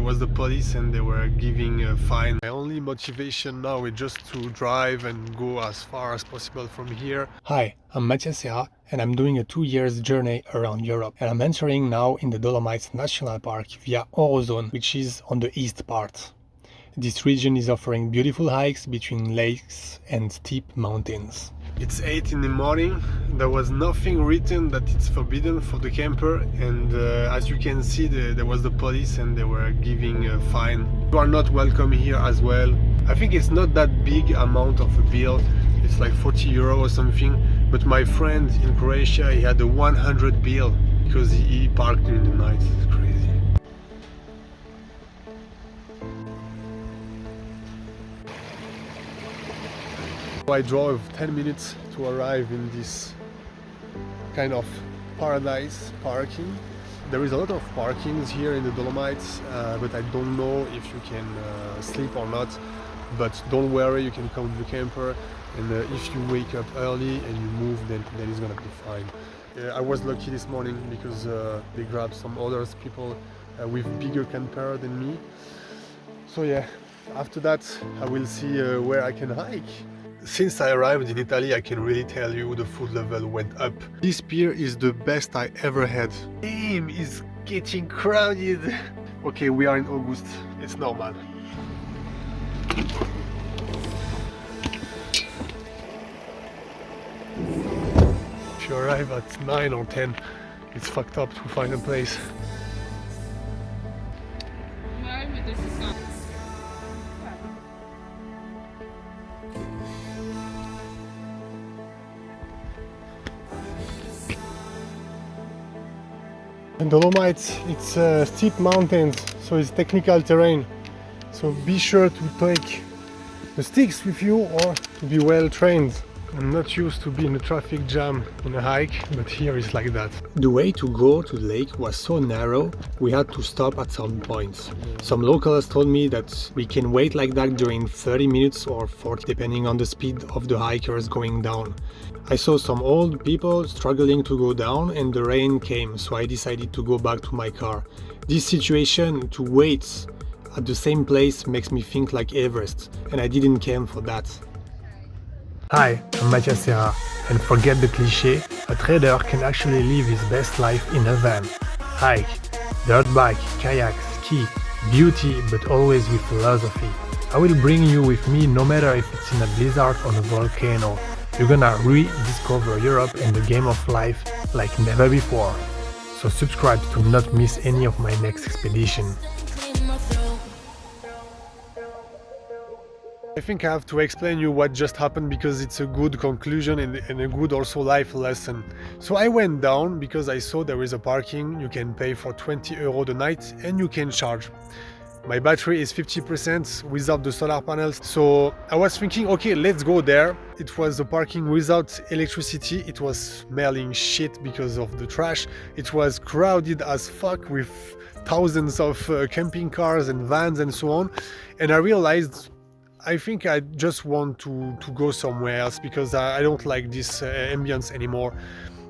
was the police and they were giving a fine. My only motivation now is just to drive and go as far as possible from here. Hi, I'm Matthias Serra and I'm doing a 2-year journey around Europe, and I'm entering now in the Dolomites National Park via Orozone, which is on the east part. This region is offering beautiful hikes between lakes and steep mountains. It's 8 in the morning. There was nothing written that it's forbidden for the camper, and as you can see, there was the police and they were giving a fine. You are not welcome here as well. I think it's not that big amount of a bill. It's like 40 euro or something. But my friend in Croatia, he had a 100 bill because he parked during the night. It's crazy. I drove 10 minutes to arrive in this kind of paradise parking. There is a lot of parkings here in the Dolomites, but I don't know if you can sleep or not. But don't worry, you can come with the camper, and if you wake up early and you move, then it's gonna be fine. I was lucky this morning because they grabbed some other people with bigger camper than me. So yeah, after that I will see where I can hike. Since I arrived in Italy, I can really tell you the food level went up. This pier is the best I ever had. Damn, it's getting crowded. Okay, we are in August, it's normal. If you arrive at 9 or 10, it's fucked up to find a place. In Dolomites, it's steep mountains, so it's technical terrain. So be sure to take the sticks with you or to be well trained. I'm not used to be in a traffic jam in a hike, but here it's like that. The way to go to the lake was so narrow, we had to stop at some points. Some locals told me that we can wait like that during 30 minutes or 40, depending on the speed of the hikers going down. I saw some old people struggling to go down and the rain came, so I decided to go back to my car. This situation to wait at the same place makes me think like Everest, and I didn't came for that. Hi, I'm Matthias Serra, and forget the cliché, a trader can actually live his best life in a van. Hike, dirt bike, kayak, ski, beauty, but always with philosophy. I will bring you with me no matter if it's in a blizzard or a volcano. You're gonna rediscover Europe and the game of life like never before. So subscribe to not miss any of my next expedition. I think I have to explain you what just happened because it's a good conclusion and a good also life lesson. So I went down because I saw there is a parking, you can pay for 20 euro the night and you can charge. My battery is 50% without the solar panels, so I was thinking, okay, let's go there. It was a parking without electricity, it was smelling shit because of the trash. It was crowded as fuck with thousands of camping cars and vans and so on. And I realized, I think I just want to go somewhere else because I don't like this ambience anymore.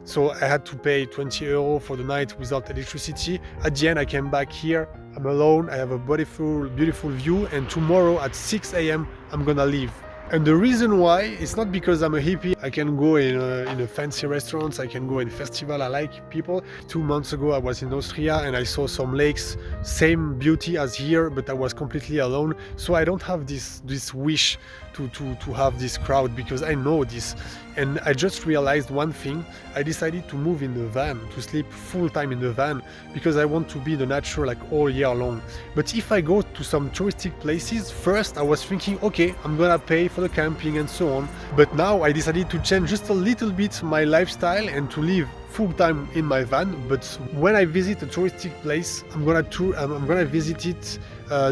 So I had to pay 20 euro for the night without electricity. At the end I came back here, I'm alone, I have a beautiful view, and tomorrow at 6 AM I'm gonna leave. And the reason why, it's not because I'm a hippie. I can go in a fancy restaurants, I can go in festival, I like people. 2 months ago I was in Austria and I saw some lakes, same beauty as here, but I was completely alone. So I don't have this wish to have this crowd because I know this. And I just realized one thing, I decided to move in the van, to sleep full time in the van, because I want to be in the nature like all year long. But if I go to some touristic places, first I was thinking, okay, I'm gonna pay for the camping and so on. But now I decided to change just a little bit my lifestyle and to live full time in my van. But when I visit a touristic place, I'm gonna visit it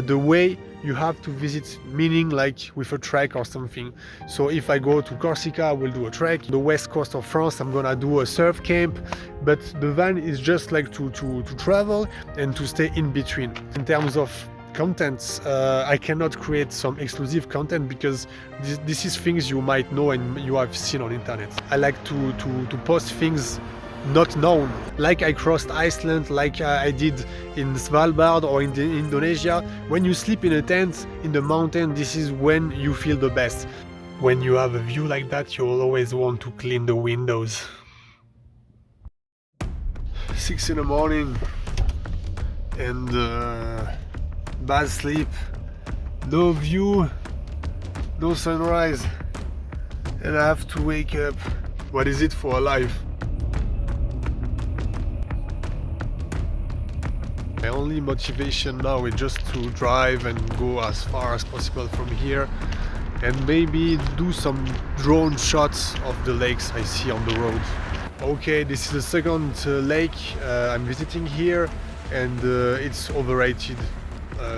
the way you have to visit, meaning like with a trek or something. So if I go to Corsica, I will do a trek. The west coast of France, I'm gonna do a surf camp. But the van is just like to travel and to stay in between. In terms of contents, I cannot create some exclusive content because this is things you might know and you have seen on internet. I like to post things not known. Like I crossed Iceland, like I did in Svalbard or in Indonesia. When you sleep in a tent in the mountain, this is when you feel the best. When you have a view like that, you'll always want to clean the windows. 6 in the morning and bad sleep, no view, no sunrise, and I have to wake up. What is it for a life? My only motivation now is just to drive and go as far as possible from here and maybe do some drone shots of the lakes I see on the road. Okay, this is the second lake I'm visiting here, and it's overrated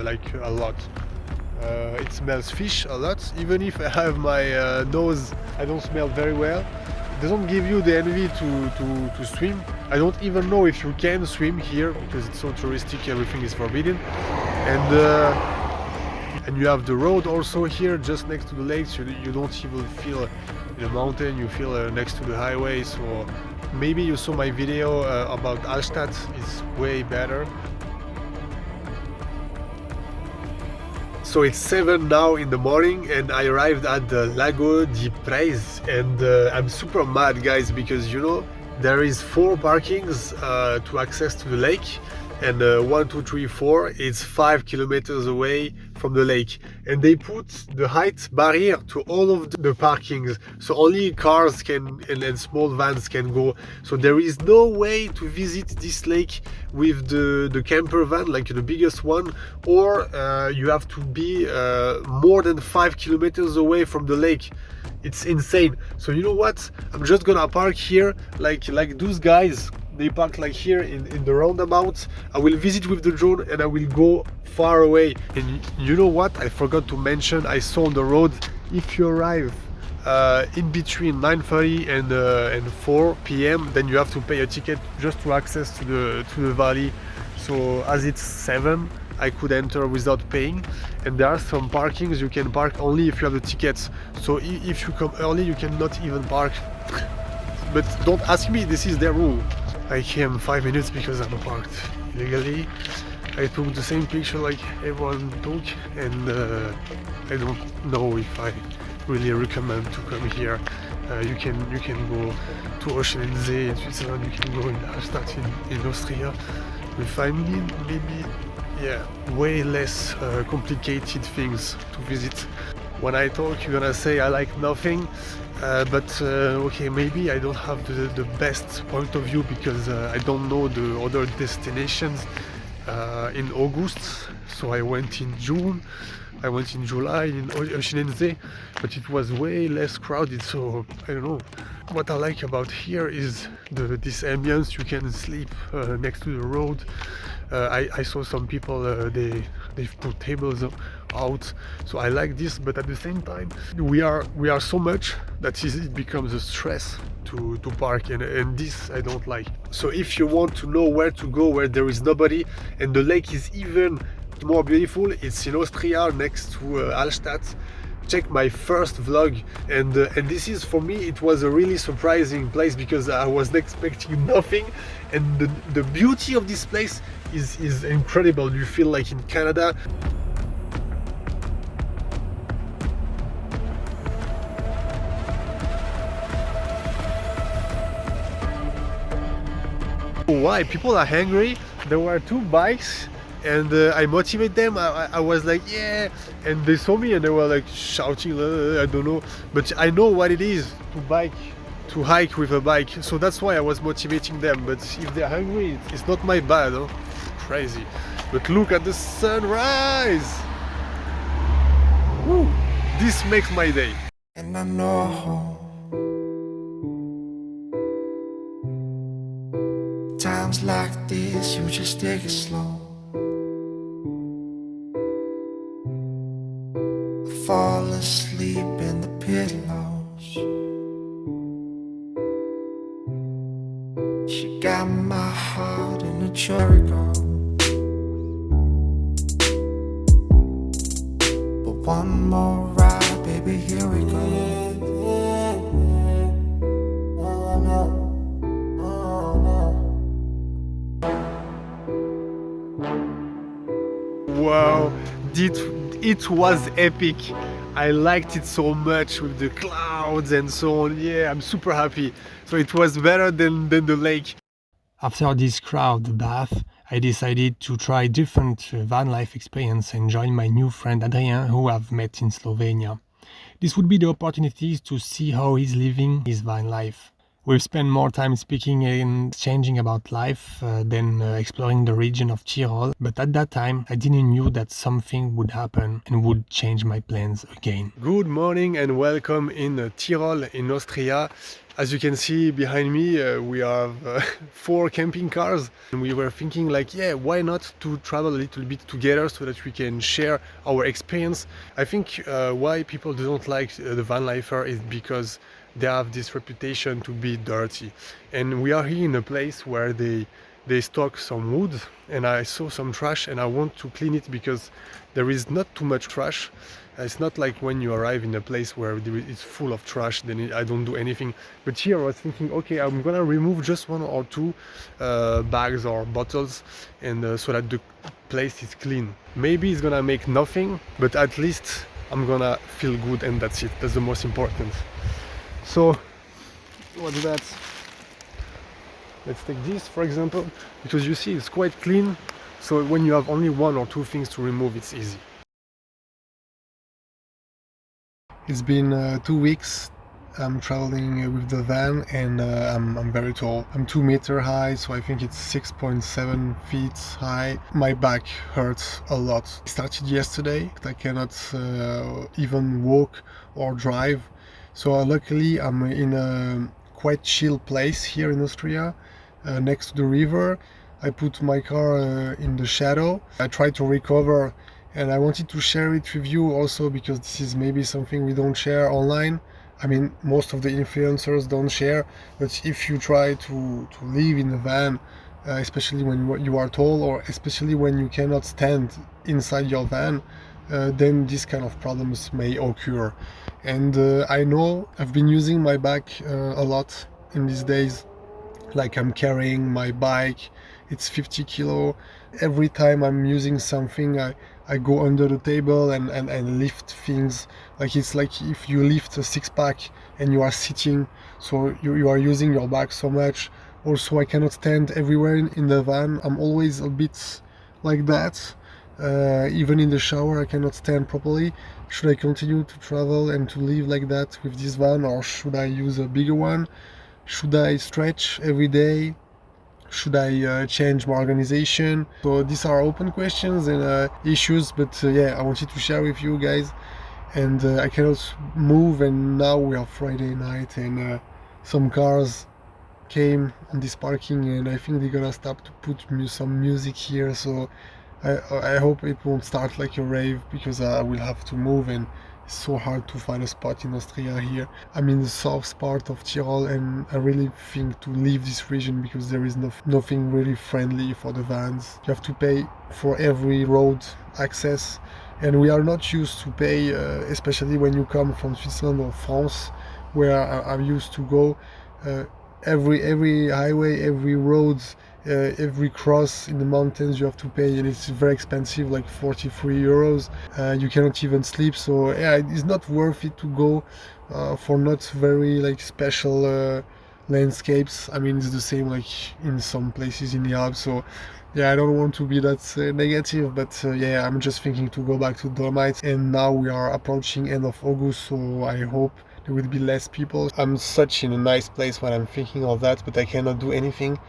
like a lot. It smells fish a lot. Even if I have my nose, I don't smell very well. It doesn't give you the envy to swim. I don't even know if you can swim here because it's so touristic, everything is forbidden. And you have the road also here just next to the lakes. You don't even feel in the mountain, you feel next to the highway. So maybe you saw my video about Altstadt, it's way better. So it's 7 now in the morning and I arrived at the Lago di Braies, and I'm super mad, guys, because you know there is 4 parkings to access to the lake, and 1, 2, 3, 4 it's 5 kilometers away from the lake, and they put the height barrier to all of the parkings, so only cars can and small vans can go. So there is no way to visit this lake with the camper van, like the biggest one, or you have to be more than 5 kilometers away from the lake. It's insane. So you know what, I'm just gonna park here like those guys. They park like here in the roundabout. I will visit with the drone and I will go far away. And you know what, I forgot to mention, I saw on the road, if you arrive in between 9:30 and 4 p.m. then you have to pay a ticket just to access to the valley. So as it's 7, I could enter without paying, and there are some parkings you can park only if you have the tickets. So if you come early you cannot even park. But don't ask me, this is their rule. I came 5 minutes because I'm parked illegally. I took the same picture like everyone took, and I don't know if I really recommend to come here. You can go to Oceansee in Switzerland, you can go in Altstadt in Austria with family, maybe, yeah, way less complicated things to visit. When I talk, you're gonna say I like nothing, but okay, maybe I don't have the best point of view because I don't know the other destinations in August. So I went in June, I went in July in Oceansee, but it was way less crowded. So I don't know. What I like about here is this ambience. You can sleep next to the road. I saw some people, they've put tables out, so I like this, but at the same time we are so much that it becomes a stress to park, and this I don't like. So if you want to know where to go where there is nobody and the lake is even more beautiful, it's in Austria next to Altstadt. Check my first vlog, and this is, for me, it was a really surprising place because I was expecting nothing, and the beauty of this place is incredible. You feel like in Canada. Why people are hungry? There were 2 bikes, and I motivate them. I was like, yeah, and they saw me and they were like shouting, I don't know, but I know what it is to hike with a bike, so that's why I was motivating them. But if they're hungry, it's not my bad, huh? Crazy. But look at the sunrise. Woo. This makes my day. And I know times like this you just take it slow. Fall asleep in the pillows. She got my heart in a cherry gold. But one more ride, baby, here we go. Wow, it, it was epic. I liked it so much with the clouds and so on. Yeah, I'm super happy. So it was better than the lake. After this crowd bath, I decided to try different van life experience and join my new friend Adrien, who I've met in Slovenia. This would be the opportunity to see how he's living his van life. We've spent more time speaking and exchanging about life than exploring the region of Tyrol, but at that time I didn't knew that something would happen and would change my plans again. Good morning and welcome in Tyrol in Austria. As you can see behind me, we have 4 camping cars, and we were thinking like, yeah, why not to travel a little bit together so that we can share our experience. I think why people don't like the van lifer is because they have this reputation to be dirty, and we are here in a place where they stock some wood, and I saw some trash and I want to clean it because there is not too much trash. It's not like when you arrive in a place where it's full of trash, then I don't do anything. But here I was thinking, okay, I'm gonna remove just 1 or 2 bags or bottles, and so that the place is clean. Maybe it's gonna make nothing, but at least I'm gonna feel good, and that's it. That's the most important. So what's that? Let's take this for example, because you see it's quite clean. So when you have only 1 or 2 things to remove, it's easy. It's been 2 weeks. I'm traveling with the van, and I'm very tall. I'm 2 meter high, so I think it's 6.7 feet high. My back hurts a lot. It started yesterday. I cannot even walk or drive. So luckily I'm in a quite chill place here in Austria, next to the river. I put my car in the shadow. I try to recover, and I wanted to share it with you also because this is maybe something we don't share online. I mean, most of the influencers don't share, but if you try to live in a van, especially when you are tall, or especially when you cannot stand inside your van, then these kind of problems may occur. And I know I've been using my back a lot in these days. Like I'm carrying my bike, it's 50 kilo. Every time I'm using something, I go under the table and lift things. Like it's like if you lift a 6-pack and you are sitting, so you are using your back so much. Also, I cannot stand everywhere in the van. I'm always a bit like that. Even in the shower, I cannot stand properly. Should I continue to travel and to live like that with this van, or should I use a bigger one? Should I stretch every day? Should I change my organization? So these are open questions and issues, but yeah, I wanted to share with you guys. And I cannot move, and now we are Friday night, and some cars came on this parking, and I think they're gonna start to put some music here. So I hope it won't start like a rave, because I will have to move, and it's so hard to find a spot in Austria here. I'm in the south part of Tyrol, and I really think to leave this region because there is nothing really friendly for the vans. You have to pay for every road access, and we are not used to pay, especially when you come from Switzerland or France, where I'm used to go. Every highway, every road, every cross in the mountains you have to pay, and it's very expensive, like 43 euros. You cannot even sleep, so yeah, it's not worth it to go for not very like special landscapes. I mean, it's the same like in some places in the Alps. So yeah, I don't want to be that negative, but yeah, I'm just thinking to go back to Dolomites, and now we are approaching end of August, so I hope there will be less people. I'm such in a nice place when I'm thinking of that, but I cannot do anything.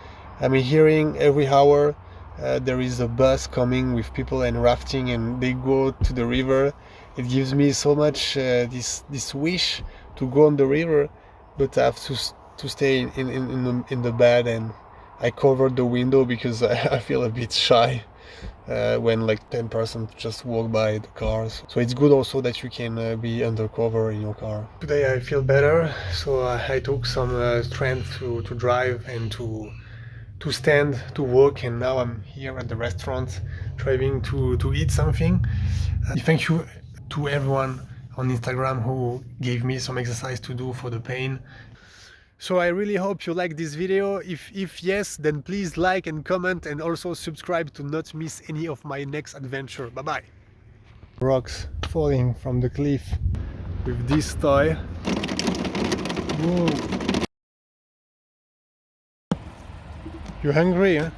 I'm hearing every hour there is a bus coming with people and rafting, and they go to the river. It gives me so much this wish to go on the river, but I have to stay in the bed, and I covered the window because I feel a bit shy when like 10% just walk by the cars. So it's good also that you can be undercover in your car. Today I feel better, so I took some strength to drive and to stand, to walk, and now I'm here at the restaurant trying to eat something. Thank you to everyone on Instagram who gave me some exercise to do for the pain. So I really hope you like this video. If yes, then please like and comment, and also subscribe to not miss any of my next adventure. Bye bye. Rocks falling from the cliff with this toy. Whoa. You hungry, huh?